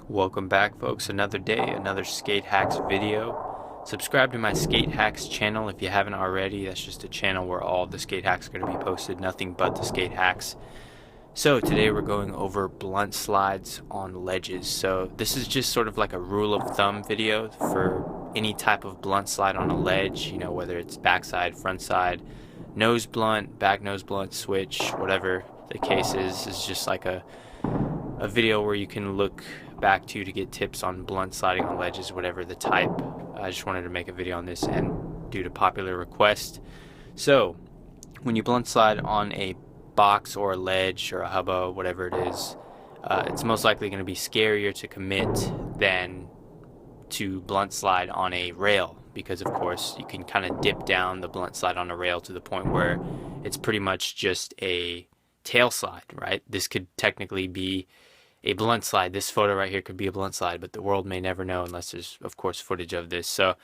Welcome back, folks. Another day, another skate hacks video. Subscribe to my skate hacks channel if you haven't already. That's just a channel where all the skate hacks are going to be posted, nothing but the skate hacks. So today we're going over blunt slides on ledges. So this is just sort of like a rule of thumb video for any type of blunt slide on a ledge, you know, whether it's backside, front side, nose blunt, back nose blunt, switch, whatever the case is. It's just like a video where you can look back to get tips on blunt sliding on ledges, whatever the type. I just wanted to make a video on this and due to popular request. So when you blunt slide on a box or a ledge or a hubba, whatever it is, it's most likely going to be scarier to commit than to blunt slide on a rail, because of course you can kind of dip down the blunt slide on a rail to the point where it's pretty much just a tail slide, right? This could technically be a blunt slide. This photo right here could be a blunt slide, but the world may never know unless there's, of course, footage of this. So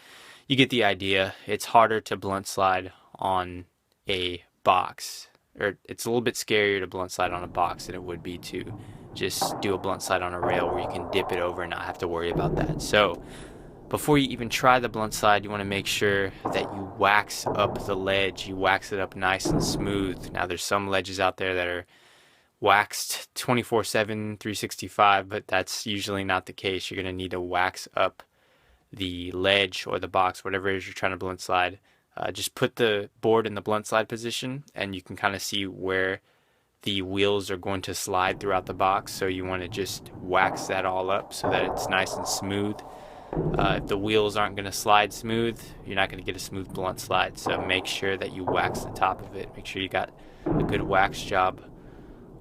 you get the idea. It's harder to blunt slide on a box, or it's a little bit scarier to blunt slide on a box than it would be to just do a blunt slide on a rail where you can dip it over and not have to worry about that. So before you even try the blunt slide, you want to make sure that you wax up the ledge. You wax it up nice and smooth. Now there's some ledges out there that are waxed 24/7, 365, but that's usually not the case. You're going to need to wax up the ledge or the box, whatever it is you're trying to blunt slide. Just put the board in the blunt slide position and you can kind of see where the wheels are going to slide throughout the box. So you want to just wax that all up so that it's nice and smooth. If the wheels aren't going to slide smooth, you're not going to get a smooth blunt slide. So make sure that you wax the top of it. Make sure you got a good wax job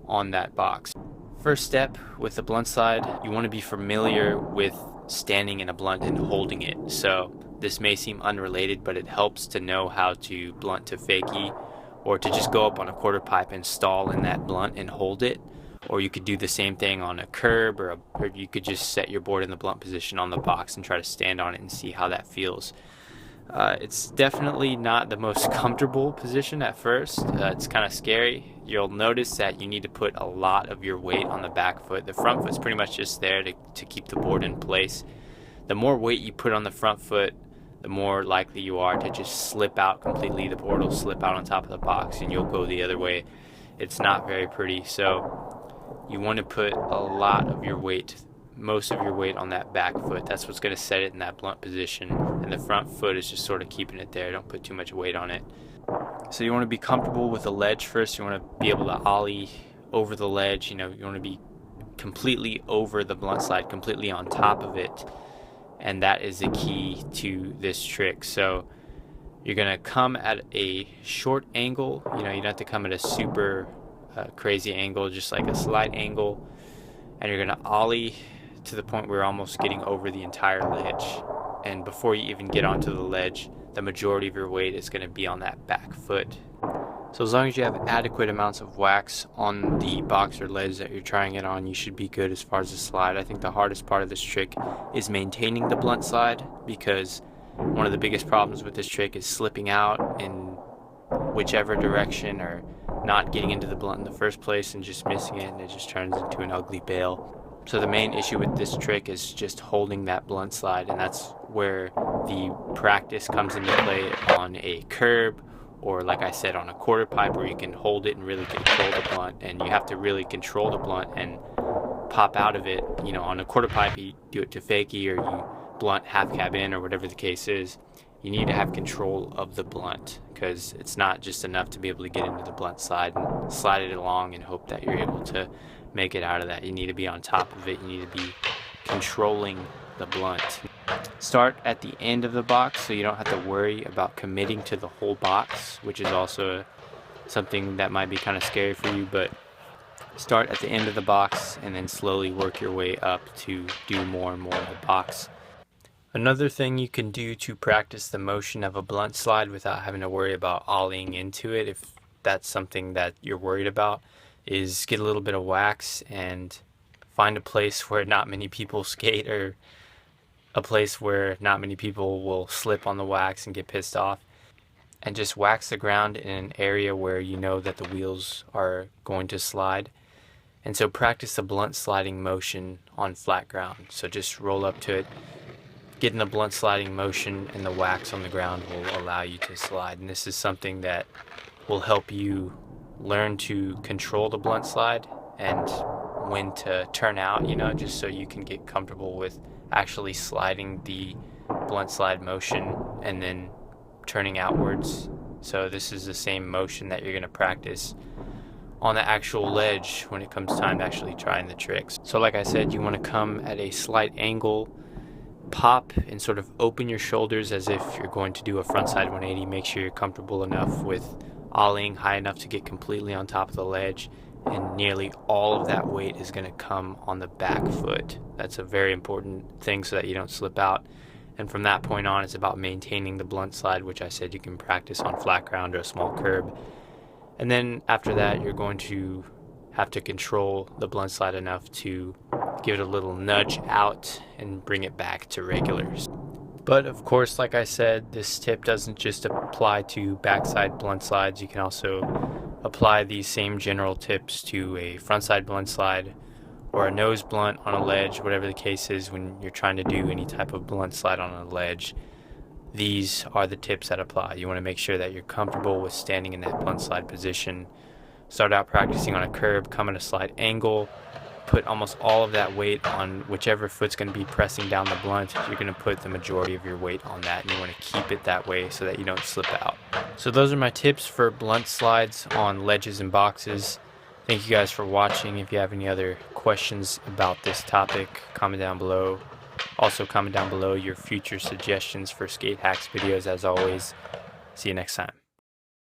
on that box. First step with the blunt slide, you want to be familiar with standing in a blunt and holding it. So this may seem unrelated, but it helps to know how to blunt to fakie, or to just go up on a quarter pipe and stall in that blunt and hold it. Or you could do the same thing on a curb, or you could just set your board in the blunt position on the box and try to stand on it and see how that feels. It's definitely not the most comfortable position at first. It's kind of scary. You'll notice that you need to put a lot of your weight on the back foot. The front foot's pretty much just there to keep the board in place. The more weight you put on the front foot, the more likely you are to just slip out completely. The board will slip out on top of the box and you'll go the other way. It's not very pretty. So you want to put a lot of your weight, most of your weight on that back foot. That's what's going to set it in that blunt position, and the front foot is just sort of keeping it there. Don't put too much weight on it. So you want to be comfortable with the ledge first. You want to be able to ollie over the ledge. You want to be completely over the blunt slide, completely on top of it, and that is the key to this trick. So you're going to come at a short angle. You don't have to come at a super crazy angle, just like a slight angle, and you're going to ollie to the point where you're almost getting over the entire ledge. And before you even get onto the ledge, the majority of your weight is going to be on that back foot. So as long as you have adequate amounts of wax on the box or ledge that you're trying it on, you should be good as far as the slide. I think the hardest part of this trick is maintaining the blunt slide, because one of the biggest problems with this trick is slipping out in whichever direction, or not getting into the blunt in the first place and just missing it, and it just turns into an ugly bail. So the main issue with this trick is just holding that blunt slide, and that's where the practice comes into play on a curb, or like I said, on a quarter pipe, where you can hold it and really control the blunt. And you have to really control the blunt and pop out of it. On a quarter pipe, you do it to fakie, or you blunt half cab in, or whatever the case is. You need to have control of the blunt, because it's not just enough to be able to get into the blunt slide and slide it along and hope that you're able to make it out of that. You need to be on top of it. You need to be controlling the blunt. Start at the end of the box so you don't have to worry about committing to the whole box, which is also something that might be kind of scary for you. But start at the end of the box and then slowly work your way up to do more and more of the box. Another thing you can do to practice the motion of a blunt slide without having to worry about ollieing into it, if that's something that you're worried about, is get a little bit of wax and find a place where not many people skate, or a place where not many people will slip on the wax and get pissed off, and just wax the ground in an area where you know that the wheels are going to slide, And so practice the blunt sliding motion on flat ground. So just roll up to it, get in the blunt sliding motion, and the wax on the ground will allow you to slide. And this is something that will help you learn to control the blunt slide and when to turn out, just so you can get comfortable with actually sliding the blunt slide motion and then turning outwards. So this is the same motion that you're going to practice on the actual ledge when it comes time to actually trying the tricks. So like I said, you want to come at a slight angle, pop and sort of open your shoulders as if you're going to do a frontside 180. Make sure you're comfortable enough with ollieing high enough to get completely on top of the ledge, and nearly all of that weight is going to come on the back foot. That's a very important thing so that you don't slip out. And from that point on, it's about maintaining the blunt slide, which I said you can practice on flat ground or a small curb. And then after that, you're going to have to control the blunt slide enough to give it a little nudge out and bring it back to regulars. But of course, like I said, this tip doesn't just apply to backside blunt slides. You can also apply these same general tips to a frontside blunt slide or a nose blunt on a ledge, whatever the case is when you're trying to do any type of blunt slide on a ledge. These are the tips that apply. You want to make sure that you're comfortable with standing in that blunt slide position. Start out practicing on a curb, come at a slight angle, put almost all of that weight on whichever foot's going to be pressing down the blunt. You're going to put the majority of your weight on that, and you want to keep it that way so that you don't slip out. So those are my tips for blunt slides on ledges and boxes. Thank you guys for watching. If you have any other questions about this topic, comment down below. Also comment down below your future suggestions for skate hacks videos. As always, see you next time.